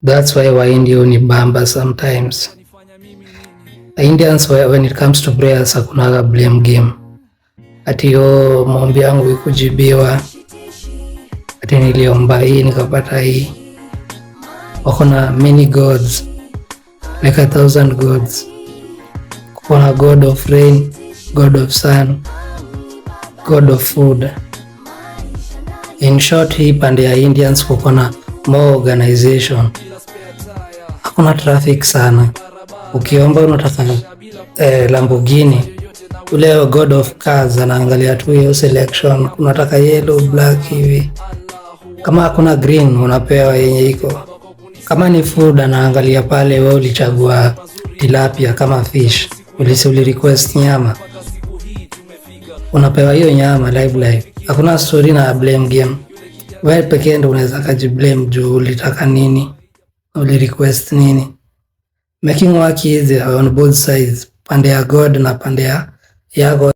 That's why Waindio ni bamba sometimes. The Indians when it comes to prayers hakunaga blame game. Ati yo maombi yangu ikujibiwa, ati niliomba hii nikapata hii. Wako na many gods, like 1,000 gods. Kuko na god of rain, god of sun, god of food. In short, hii pande ya Indians kuko na more organization. Hakuna traffic sana. Ukiomba unataka Lamborghini, ule god of cars anaangalia tu hiyo selection, unataka yellow, black hivi. Kama hakuna green unapewa yenye iko. Kama ni food anaangalia pale wewe ulichagua tilapia kama fish, uli request nyama, unapewa hiyo nyama live. Hakuna story na blame game. Wewe pekee ndio unaweza kujiblame juu ulitaka nini, uli request nini. Making work easy on both sides, pande ya God na pande ya God.